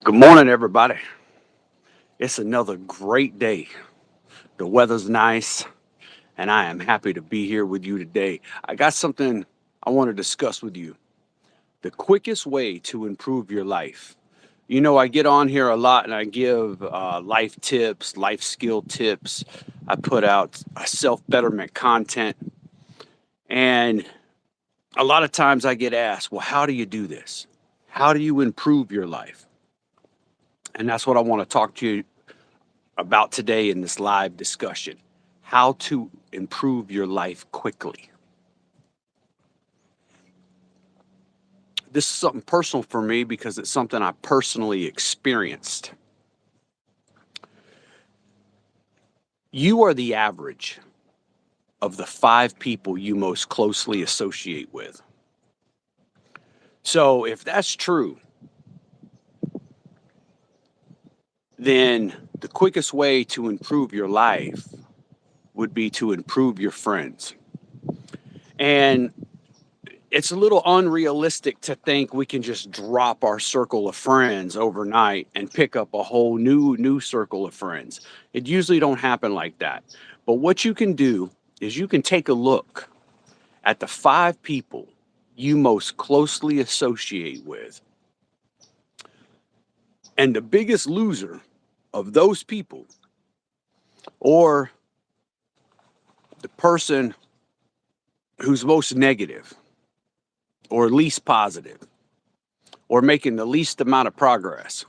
Good morning, everybody. It's another great day. The weather's nice, and I am happy to be here with you today. I got something I want to discuss with you. The quickest way to improve your life. I get on here a lot and I give life tips, life skill tips. I put out self betterment content. And a lot of times I get asked, well, how do you do this? How do you improve your life? And that's what I want to talk to you about today in this live discussion: how to improve your life quickly. This is something personal for me because it's something I personally experienced. You are the average of the 5 people you most closely associate with. So, if that's true, then the quickest way to improve your life would be to improve your friends. And it's a little unrealistic to think we can just drop our circle of friends overnight and pick up a whole new circle of friends. It usually don't happen like that. But what you can do is you can take a look at the 5 people you most closely associate with. And the biggest loser of those people, or the person who's most negative or least positive or making the least amount of progress,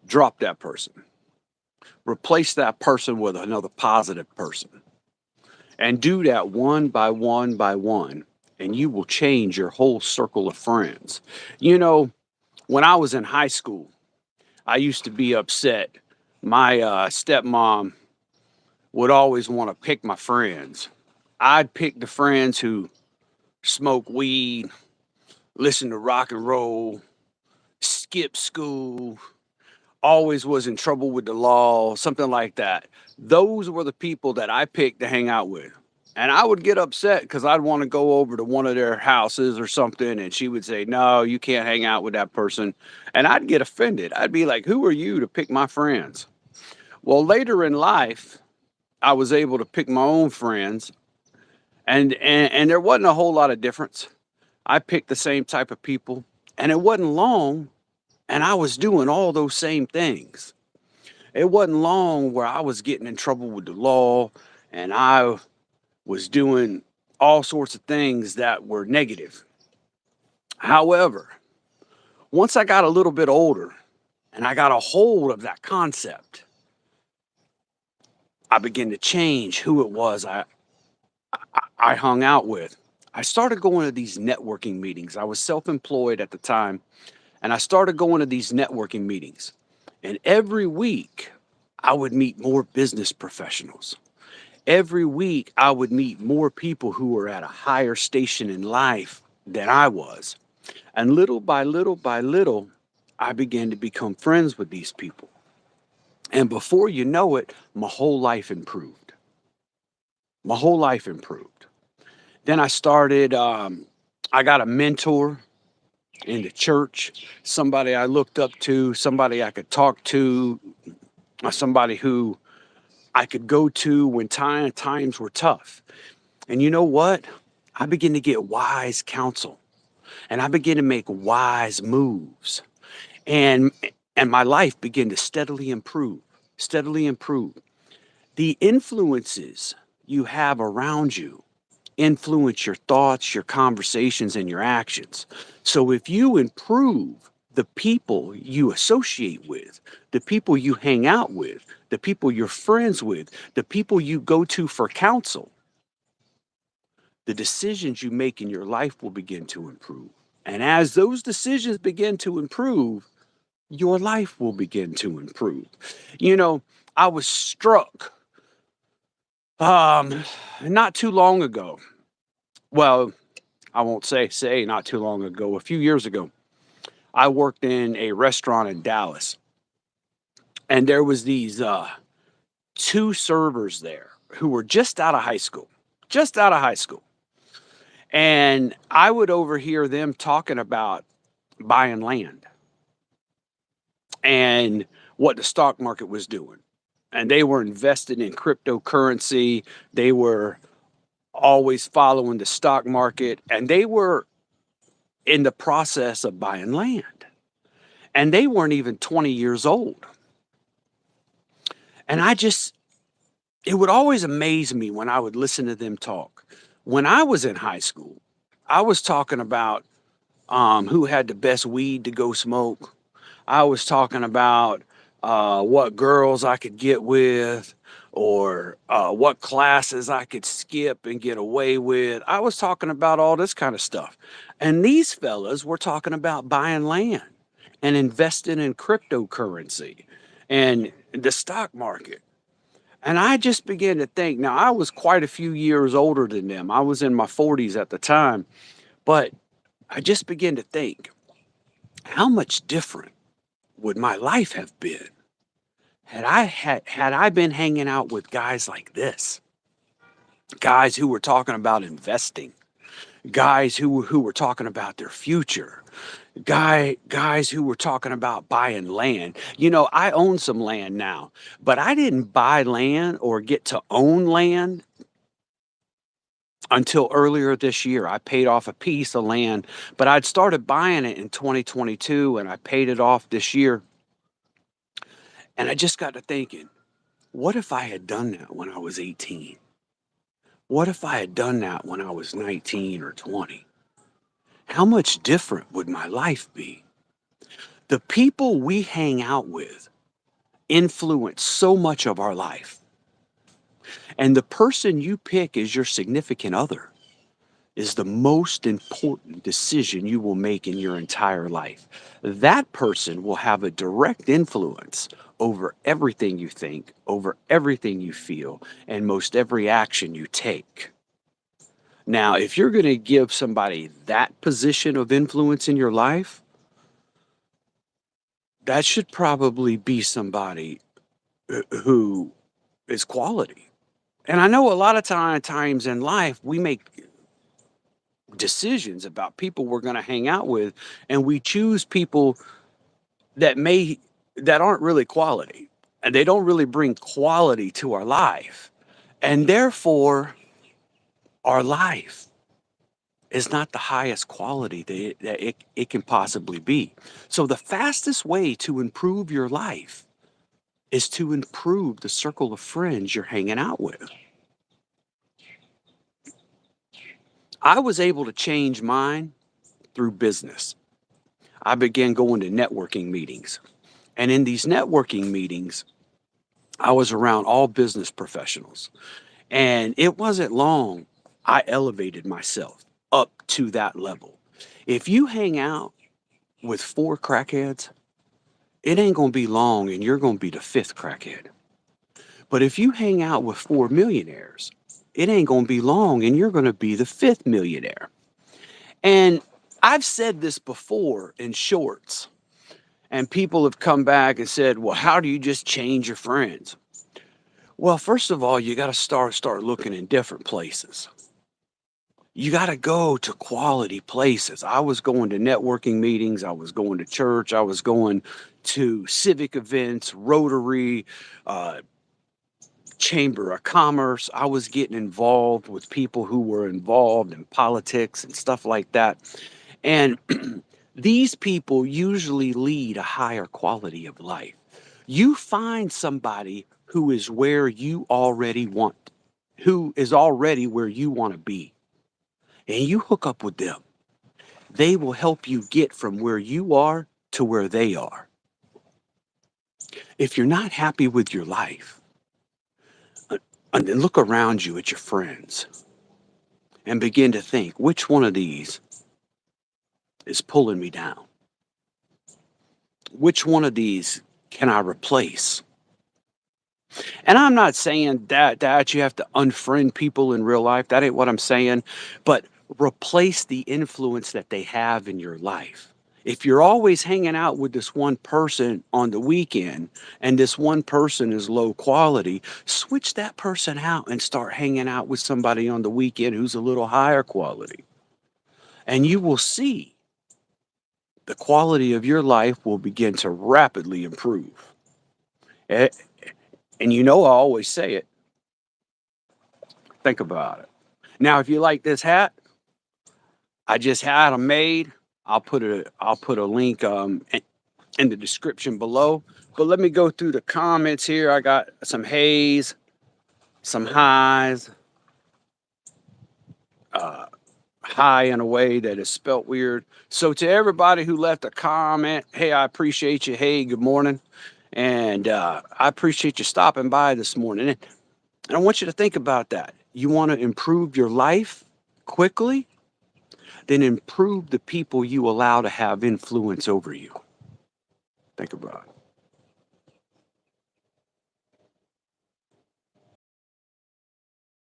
drop that person. Replace that person with another positive person. And do that one by one by one, and you will change your whole circle of friends. You know, when I was in high school, I used to be upset. My stepmom would always want to pick my friends. I'd pick the friends who smoke weed, listen to rock and roll, skip school, always was in trouble with the law, something like that. Those were the people that I picked to hang out with. And I would get upset because I'd want to go over to one of their houses or something, and she would say, "No, you can't hang out with that person." And I'd get offended. I'd be like, "Who are you to pick my friends?" Well, later in life, I was able to pick my own friends, and there wasn't a whole lot of difference. I picked the same type of people, and it wasn't long, and I was doing all those same things. It wasn't long where I was getting in trouble with the law, and I was doing all sorts of things that were negative. However, once I got a little bit older and I got a hold of that concept, I began to change who it was I hung out with. I started going to these networking meetings. I was self employed at the time, and I started going to these networking meetings. And every week, I would meet more business professionals. Every week, I would meet more people who were at a higher station in life than I was. And little by little by little, I began to become friends with these people. And before you know it, my whole life improved. My whole life improved. Then I got a mentor in the church, somebody I looked up to, somebody I could talk to, somebody who I could go to when times were tough. And you know what? I began to get wise counsel, and I began to make wise moves. And and my life began to steadily improve, steadily improve. The influences you have around you influence your thoughts, your conversations, and your actions. So if you improve the people you associate with, the people you hang out with, the people you're friends with, the people you go to for counsel, the decisions you make in your life will begin to improve. And as those decisions begin to improve, your life will begin to improve. You know, I was struck um not too long ago. Well, I won't say not too long ago, a few years ago. I worked in a restaurant in Dallas, and there was these two servers there who were just out of high school. Just out of high school. And I would overhear them talking about buying land. and what the stock market was doing. And they were invested in cryptocurrency. They were always following the stock market, and they were in the process of buying land. And they weren't even 20 years old. And it would always amaze me when I would listen to them talk. When I was in high school, I was talking about who had the best weed to go smoke. I was talking about what girls I could get with, or what classes I could skip and get away with. I was talking about all this kind of stuff. And these fellas were talking about buying land and investing in cryptocurrency and the stock market. And I just began to think, now I was quite a few years older than them. I was in my 40s at the time, but I just began to think, how much different would my life have been had I been hanging out with guys like this, guys who were talking about investing, guys who were talking about their future, guys who were talking about buying land. You know, I own some land now, but I didn't buy land or get to own land until earlier this year. I paid off a piece of land, but I'd started buying it in 2022 and I paid it off this year. And I just got to thinking, what if I had done that when I was 18? What if I had done that when I was 19 or 20? How much different would my life be? The people we hang out with influence so much of our life. And the person you pick as your significant other is the most important decision you will make in your entire life. That person will have a direct influence over everything you think, over everything you feel, and most every action you take. Now, if you're going to give somebody that position of influence in your life, that should probably be somebody who is quality. And I know a lot of times in life, we make decisions about people we're going to hang out with, and we choose people that may that aren't really quality, and they don't really bring quality to our life, and therefore our life is not the highest quality that it can possibly be. So the fastest way to improve your life is to improve the circle of friends you're hanging out with. I was able to change mine through business. I began going to networking meetings. And in these networking meetings, I was around all business professionals. And it wasn't long, I elevated myself up to that level. If you hang out with four crackheads, it ain't going to be long and you're going to be the fifth crackhead. But if you hang out with four millionaires, it ain't going to be long and you're going to be the fifth millionaire. And I've said this before in shorts, and people have come back and said, well, how do you just change your friends? Well, first of all, you got to start looking in different places. You got to go to quality places. I was going to networking meetings. I was going to church. I was going to civic events, Rotary, uh, Chamber of Commerce. I was getting involved with people who were involved in politics and stuff like that. And these people usually lead a higher quality of life. You find somebody who is where you already want, who is already where you want to be, and you hook up with them. They will help you get from where you are to where they are. If you're not happy with your life, and then look around you at your friends and begin to think, which one of these is pulling me down? Which one of these can I replace? And I'm not saying that you have to unfriend people in real life. That ain't what I'm saying. But replace the influence that they have in your life. If you're always hanging out with this one person on the weekend and this one person is low quality, switch that person out and start hanging out with somebody on the weekend who's a little higher quality. And you will see the quality of your life will begin to rapidly improve. Eh, And you know, I always say it. Think about it. Now, if you like this hat, I just had them made. I'll put a link in the description below. But let me go through the comments here. I got some hays, some highs, uh, high in a way that is spelt weird. So to everybody who left a comment, hey, I appreciate you. Hey, good morning. And I appreciate you stopping by this morning. And I want you to think about that. You want to improve your life quickly? Then improve the people you allow to have influence over you. Think about it.